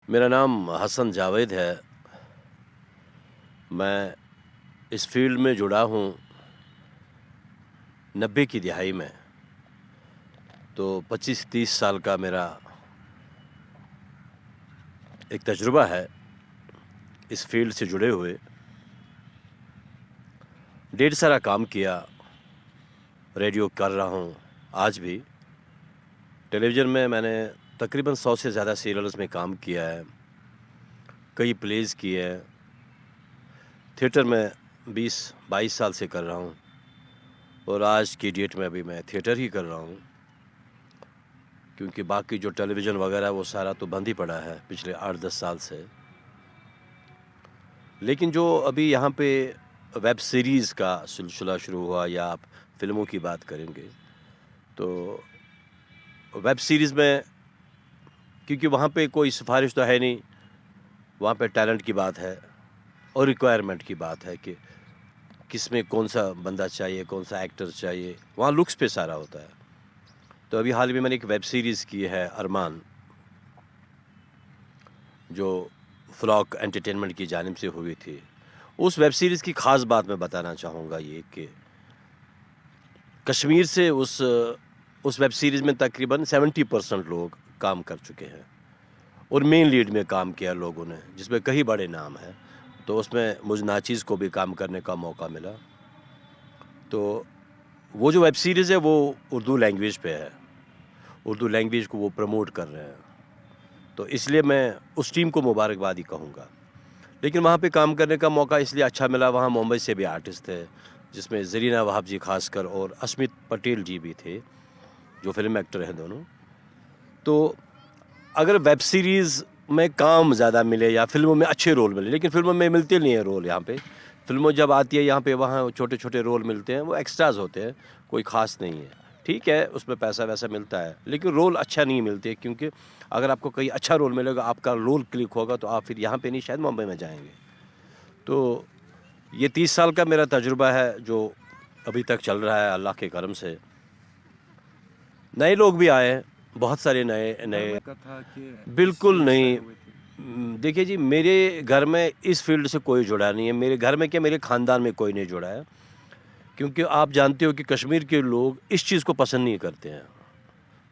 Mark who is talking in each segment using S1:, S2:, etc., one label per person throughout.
S1: میرا نام حسن جاوید ہے. میں اس فیلڈ میں جڑا ہوں 90 کی دہائی میں. تو 25-30 سال کا میرا ایک تجربہ ہے اس فیلڈ سے جڑے ہوئے. ڈھیر سارا کام کیا. ریڈیو کر رہا ہوں آج بھی. ٹیلی ویژن میں نے تقریباً 100 سے زیادہ سیریلز میں کام کیا ہے. کئی پلیز کیے ہیں. تھیٹر میں 20-22 سال سے کر رہا ہوں. اور آج کی ڈیٹ میں ابھی میں تھیٹر ہی کر رہا ہوں، کیونکہ باقی جو ٹیلی ویژن وغیرہ وہ سارا تو بند ہی پڑا ہے پچھلے 8-10 سال سے. لیکن جو ابھی یہاں پہ ویب سیریز کا سلسلہ شروع ہوا، یا آپ فلموں کی بات کریں گے تو ویب سیریز میں، کیونکہ وہاں پہ کوئی سفارش تو ہے نہیں، وہاں پہ ٹیلنٹ کی بات ہے اور ریکوائرمنٹ کی بات ہے کہ کس میں کون سا بندہ چاہیے، کون سا ایکٹر چاہیے. وہاں لکس پہ سارا ہوتا ہے. تو ابھی حال میں نے ایک ویب سیریز کی ہے ارمان، جو فلاک انٹرٹینمنٹ کی جانب سے ہوئی تھی. اس ویب سیریز کی خاص بات میں بتانا چاہوں گا یہ کہ کشمیر سے اس ویب سیریز میں تقریباً 70% لوگ کام کر چکے ہیں، اور مین لیڈ میں کام کیا لوگوں نے، جس میں کئی بڑے نام ہیں. تو اس میں مجھ ناچیز کو بھی کام کرنے کا موقع ملا. تو وہ جو ویب سیریز ہے وہ اردو لینگویج پہ ہے. اردو لینگویج کو وہ پروموٹ کر رہے ہیں. تو اس لیے میں اس ٹیم کو مبارکبادی کہوں گا. لیکن وہاں پہ کام کرنے کا موقع اس لیے اچھا ملا، وہاں ممبئی سے بھی آرٹسٹ تھے، جس میں زرینہ وہاب جی خاص کر اور اسمت پٹیل جی بھی تھے، جو فلم ایکٹر ہیں دونوں. تو اگر ویب سیریز میں کام زیادہ ملے یا فلموں میں اچھے رول ملے، لیکن فلموں میں ملتے نہیں ہیں رول. یہاں پہ فلموں جب آتی ہے یہاں پہ وہاں چھوٹے چھوٹے رول ملتے ہیں، وہ ایکسٹراز ہوتے ہیں، کوئی خاص نہیں ہے. ٹھیک ہے، اس میں پیسہ ویسا ملتا ہے، لیکن رول اچھا نہیں ملتے. کیونکہ اگر آپ کو کہیں اچھا رول ملے گا، آپ کا رول کلک ہوگا، تو آپ پھر یہاں پہ نہیں، شاید ممبئی میں جائیں گے. تو یہ 30 سال کا میرا تجربہ ہے جو ابھی تک چل رہا ہے اللہ کے کرم سے. نئے لوگ بھی آئے ہیں، بہت سارے نئے. بالکل نہیں. دیکھیے جی، میرے گھر میں اس فیلڈ سے کوئی جڑا نہیں ہے. میرے گھر میں کیا، میرے خاندان میں کوئی نہیں جڑا ہے. کیونکہ آپ جانتے ہو کہ کشمیر کے لوگ اس چیز کو پسند نہیں کرتے ہیں.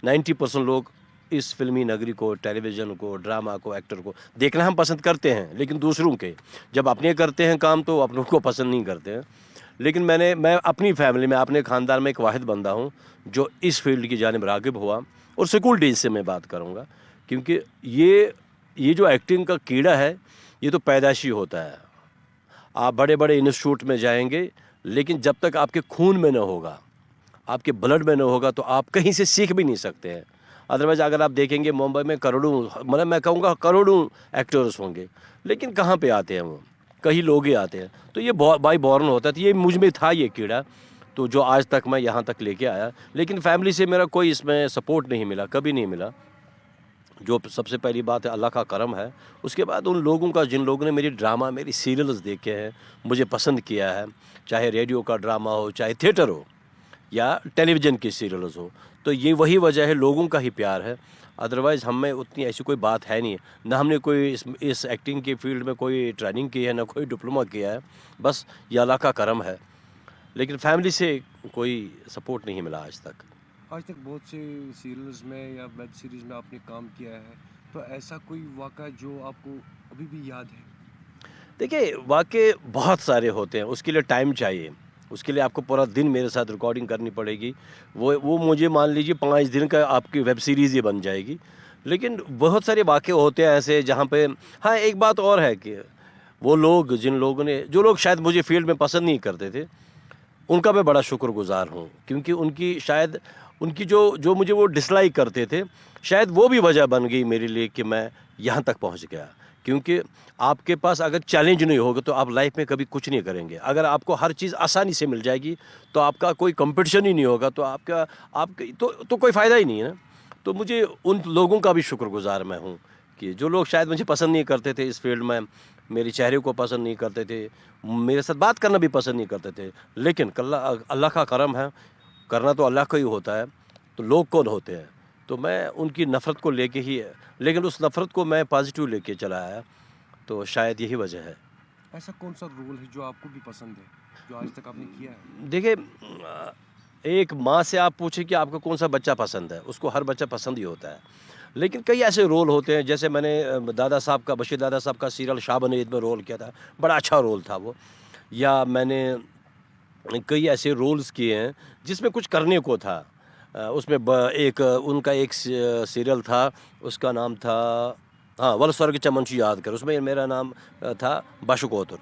S1: 90% لوگ اس فلمی نگری کو، ٹیلی ویژن کو، ڈرامہ کو، ایکٹر کو دیکھنا ہم پسند کرتے ہیں، لیکن دوسروں کے جب اپنے کرتے ہیں کام تو اپنوں کو پسند نہیں کرتے ہیں. لیکن میں اپنی فیملی میں، اپنے خاندان میں ایک واحد بندہ ہوں جو اس فیلڈ کی جانب راغب ہوا. اور اسکول ڈیز سے میں بات کروں گا، کیونکہ یہ جو ایکٹنگ کا کیڑا ہے یہ تو پیدائشی ہوتا ہے. آپ بڑے بڑے انسٹیٹیوٹ میں جائیں گے، لیکن جب تک آپ کے خون میں نہ ہوگا، آپ کے بلڈ میں نہ ہوگا، تو آپ کہیں سے سیکھ بھی نہیں سکتے ہیں. ادروائز اگر آپ دیکھیں گے ممبئی میں کروڑوں، میں کہوں گا کروڑوں ایکٹرز ہوں گے، لیکن کہاں پہ آتے ہیں وہ؟ کئی لوگ ہی آتے ہیں. تو یہ بائی بورن ہوتا ہے. تو یہ مجھ میں تھا یہ کیڑا، تو جو آج تک میں یہاں تک لے کے آیا. لیکن فیملی سے میرا کوئی اس میں سپورٹ نہیں ملا، کبھی نہیں ملا. جو سب سے پہلی بات ہے، اللہ کا کرم ہے. اس کے بعد ان لوگوں کا جن لوگوں نے میری ڈرامہ، میری سیریلز دیکھے ہیں، مجھے پسند کیا ہے، چاہے ریڈیو کا ڈرامہ ہو، چاہے تھیٹر ہو، یا ٹیلی ویژن کی سیریلز ہو. تو یہ وہی وجہ ہے، لوگوں کا ہی پیار ہے. ادروائز ہم میں اتنی ایسی کوئی بات ہے نہیں. نہ ہم نے کوئی اس ایکٹنگ کی فیلڈ میں کوئی ٹریننگ کی ہے، نہ کوئی ڈپلومہ کیا ہے. بس یہ اللہ کا کرم ہے. لیکن فیملی سے کوئی سپورٹ نہیں ملا آج تک.
S2: آج تک بہت سے سیریلز میں یا ویب سیریز میں آپ نے کام کیا ہے، تو ایسا کوئی واقعہ جو آپ کو ابھی بھی یاد ہے؟
S1: دیکھیے، واقعے بہت سارے ہوتے ہیں. اس کے لیے ٹائم چاہیے. اس کے لیے آپ کو پورا دن میرے ساتھ ریکارڈنگ کرنی پڑے گی. وہ مجھے مان لیجیے 5 دن کا آپ کی ویب سیریز ہی بن جائے گی. لیکن بہت سارے واقعے ہوتے ہیں ایسے جہاں پہ، ہاں ایک بات اور ہے کہ وہ لوگ جو لوگ شاید مجھے فیلڈ میں پسند نہیں کرتے تھے، ان کا میں بڑا شکر گزار ہوں. کیونکہ ان کی جو مجھے وہ ڈسلائک کرتے تھے، شاید وہ بھی وجہ بن گئی میرے لیے کہ میں یہاں تک پہنچ گیا. کیونکہ آپ کے پاس اگر چیلنج نہیں ہوگا تو آپ لائف میں کبھی کچھ نہیں کریں گے. اگر آپ کو ہر چیز آسانی سے مل جائے گی تو آپ کا کوئی کمپٹیشن ہی نہیں ہوگا، تو کوئی فائدہ ہی نہیں ہے نا. تو مجھے ان لوگوں کا بھی شکر گزار میں ہوں کہ جو لوگ شاید مجھے پسند نہیں کرتے تھے اس فیلڈ میں، میرے چہرے کو پسند نہیں کرتے تھے، میرے ساتھ بات کرنا بھی پسند نہیں کرتے تھے. لیکن اللہ کا کرم ہے، کرنا تو اللہ کا ہی ہوتا ہے. تو لوگ کون ہوتے ہیں؟ تو میں ان کی نفرت کو لے کے ہی لیکن اس نفرت کو میں پازیٹیو لے کے چلا آیا، تو شاید یہی وجہ ہے۔
S2: ایسا کون سا رول ہے جو آپ کو بھی پسند ہے جو آج تک آپ نے کیا ہے؟
S1: دیکھیے ایک ماں سے آپ پوچھیں کہ آپ کو کون سا بچہ پسند ہے، اس کو ہر بچہ پسند ہی ہوتا ہے، لیکن کئی ایسے رول ہوتے ہیں، جیسے میں نے دادا صاحب کا، بشیر دادا صاحب کا سیریل شاہ بنید میں رول کیا تھا، بڑا اچھا رول تھا وہ، یا میں نے کئی ایسے رولز کیے ہیں جس میں کچھ کرنے کو تھا۔ اس میں ایک ان کا ایک سیریل تھا، اس کا نام تھا ول سورگ چمنچی یاد کر، اس میں میرا نام تھا بشکوتر،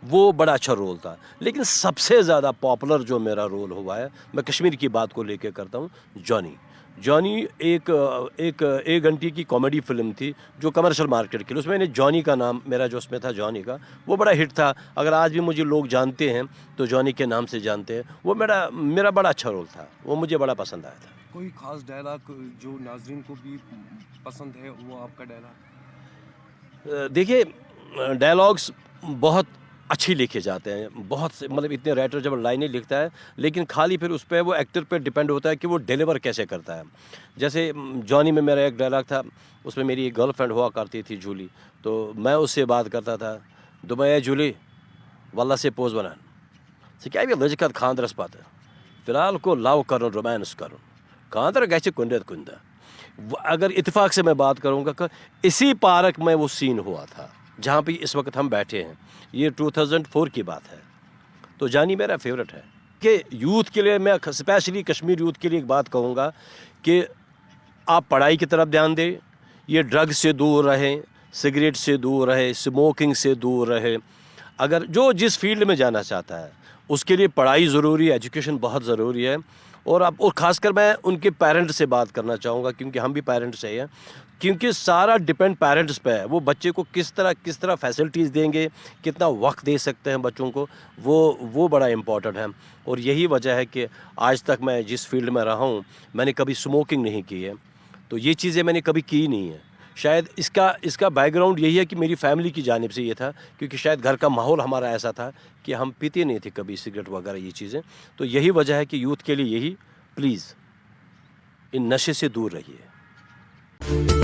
S1: وہ بڑا اچھا رول تھا۔ لیکن سب سے زیادہ پاپولر جو میرا رول ہوا ہے، میں کشمیر کی بات کو لے کے کرتا ہوں، جانی ایک گھنٹے کی کامیڈی فلم تھی جو کمرشل مارکیٹ کے لیے، اس میں نے جانی کا نام، میرا جو اس میں تھا جانی کا، وہ بڑا ہٹ تھا۔ اگر آج بھی مجھے لوگ جانتے ہیں تو جانی کے نام سے جانتے ہیں۔ وہ میرا بڑا اچھا رول تھا، وہ مجھے بڑا پسند آیا تھا۔
S2: کوئی خاص ڈائلاگ جو ناظرین کو بھی پسند ہے، وہ آپ کا ڈائلاگ؟
S1: دیکھیے ڈائلاگس بہت اچھی لکھے جاتے ہیں، بہت سے مطلب اتنے رائٹر جب لائنیں لکھتا ہے، لیکن خالی پھر اس پہ وہ ایکٹر پہ ڈیپینڈ ہوتا ہے کہ وہ ڈیلیور کیسے کرتا ہے۔ جیسے جانی میں میرا ایک ڈائلاگ تھا، اس میں میری ایک گرل فرینڈ ہوا کرتی تھی جولی، تو میں اس سے بات کرتا تھا، دبئی جولی واللہ سے پوز بنان ژٕ کیٛازِ لٔجکَتھ خاندرس پتہٕ فی الحال کو لو کرُن رومانس کرُن خاندر گژھِ کُنہِ رٮ۪تہٕ کُنہِ دۄہ۔ اگر اتفاق سے میں بات کروں گا کہ اسی پارک میں وہ سین ہوا تھا جہاں پہ اس وقت ہم بیٹھے ہیں، یہ 2004 کی بات ہے۔ تو جانی میرا فیوریٹ ہے کہ یوتھ کے لیے میں اسپیشلی کشمیر یوتھ کے لیے ایک بات کہوں گا کہ آپ پڑھائی کی طرف دھیان دیں، یہ ڈرگ سے دور رہیں، سگریٹ سے دور رہے، اسموکنگ سے دور رہے۔ اگر جو جس فیلڈ میں جانا چاہتا ہے اس کے لیے پڑھائی ضروری ہے، ایجوکیشن بہت ضروری ہے۔ اور خاص کر میں ان کے پیرنٹس سے بات کرنا چاہوں گا، کیونکہ ہم بھی پیرنٹس ہیں، کیونکہ سارا ڈپینڈ پیرنٹس پہ ہے، وہ بچے کو کس طرح فیسلٹیز دیں گے، کتنا وقت دے سکتے ہیں بچوں کو، وہ بڑا امپورٹنٹ ہے۔ اور یہی وجہ ہے کہ آج تک میں جس فیلڈ میں رہا ہوں، میں نے کبھی اسموکنگ نہیں کی ہے، تو یہ چیزیں میں نے کبھی کی نہیں ہیں۔ شاید اس کا بیک گراؤنڈ یہی ہے کہ میری فیملی کی جانب سے یہ تھا، کیونکہ شاید گھر کا ماحول ہمارا ایسا تھا کہ ہم پیتے نہیں تھے کبھی سگریٹ وغیرہ یہ چیزیں۔ تو یہی وجہ ہے کہ یوتھ کے لیے یہی، پلیز ان نشے سے دور رہیے۔